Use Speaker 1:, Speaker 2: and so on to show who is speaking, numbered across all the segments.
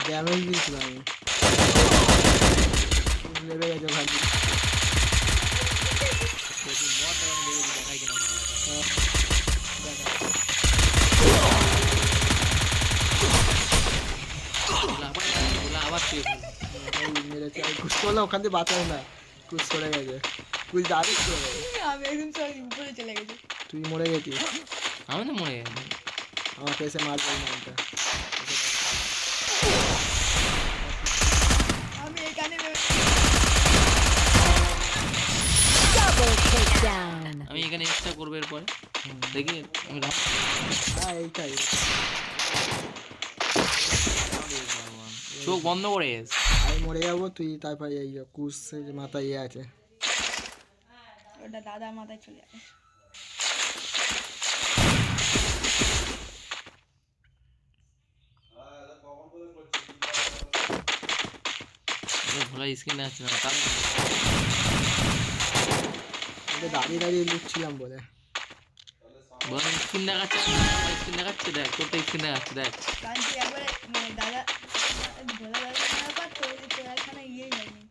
Speaker 1: damage দিয়েছিলাম আমি লেবে গেছে ভাবি মেরেছে কুচ করলাম ওখান থেকে বাঁচাই না কুচ সরে গেছে কুচ দাঁড়িয়ে
Speaker 2: আমি একদম সব উপরে চলে গেছি
Speaker 1: তুই মরে গেছিস
Speaker 3: আমি তো মরে গেছি
Speaker 1: আমাকে এসে মারবে নামটা
Speaker 2: আমি এখানে
Speaker 3: আমি এখানে এক্সট্রা করবো এরপরে দেখি আমি
Speaker 1: হ্যাঁ এইটাই
Speaker 3: চোখ বন্ধ করে
Speaker 1: আমি মরে যাবো তুই তারপরে এই কুচ যে মাথায় ইয়ে আছে
Speaker 2: ওটা দাদা মাথায় চলে যাবে
Speaker 3: ভোলা স্ক্রিনে আছে না তার
Speaker 1: দাঁড়িয়ে দাঁড়িয়ে লুটছিলাম বলে
Speaker 3: বল স্ক্রিন দেখাচ্ছে স্ক্রিন দেখাচ্ছে দেখ তোর তো স্ক্রিন দেখাচ্ছে দেখ
Speaker 2: কারণ তুই একবারে মানে দাদা ভোলা দাদা না পারতো তোর এখানে ইয়েই হয়নি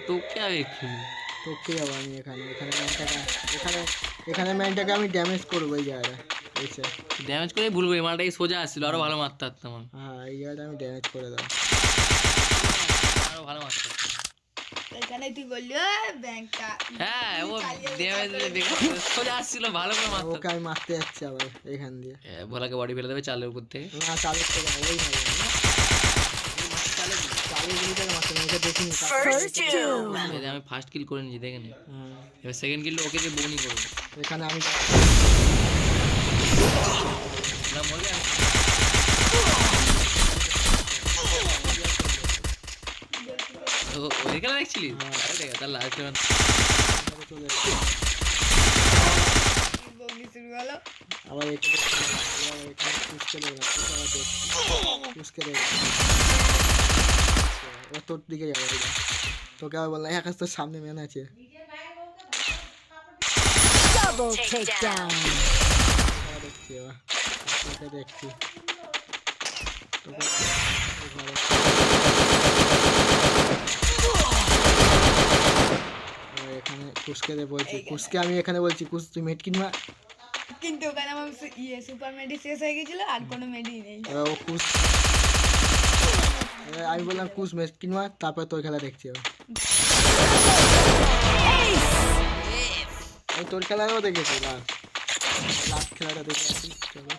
Speaker 3: তোকে আর এক্ষুনি
Speaker 1: তোকে যাবো আমি এখানে এখানে ম্যানটাকে এখানে ম্যানটাকে আমি ড্যামেজ করবো এই জায়গাটা এসে
Speaker 3: ড্যামেজ করে ভুলবো এই মালটা সোজা আসছিল আরো ভালো মারতে পারতাম
Speaker 1: হ্যাঁ এই জায়গাটা আমি ড্যামেজ করে দেবো
Speaker 3: আরো ভালো মারতে পারতাম
Speaker 2: এখানে তুই বললি ব্যাংকটা
Speaker 3: হ্যাঁ ও ড্যামেজ দেখে সোজা আসছিল ভালো করে মারতে
Speaker 1: ওকে আমি মারতে যাচ্ছি আবার এখান দিয়ে
Speaker 3: ভোলাকে বডি ফেলে দেবে চালের উপর থেকে
Speaker 1: না চালের থেকে না ওই মারবে চালের গুলি থেকে মারতে না এটা দেখিনি
Speaker 3: আমি ফার্স্ট কিল করে নিয়েছি দেখে নি এবার সেকেন্ড কিলটা ওকে যে বউনি করবো
Speaker 1: এখানে আমি
Speaker 3: না মরবে ওই খেলা দেখছিলি তার লাস্ট
Speaker 1: চলে
Speaker 2: বগি শুরু হলো
Speaker 1: আবার এখানে পুষকে দেবো না আবার দেখছি পুষকে দেবো এবার তোর দিকে যাবো তোকে আবার বললাম আকাশ তোর সামনে মেন আছে দেখছি এবার তোকে দেখছি তোকে এখানে কুসকে দে বলছি কুসকে আমি এখানে বলছি কুস তুই মেট কিনবা
Speaker 2: কিন্তু ওখানে আমার সুপার মেডি শেষ হয়ে গেছিল আর কোনো মেডি নেই
Speaker 1: ও কুস আমি বললাম কুস মেট কিনবা তারপর তোর খেলা দেখছি আমি তোর খেলাও দেখেছি লাস্ট খেলাটা দেখে আসি চলো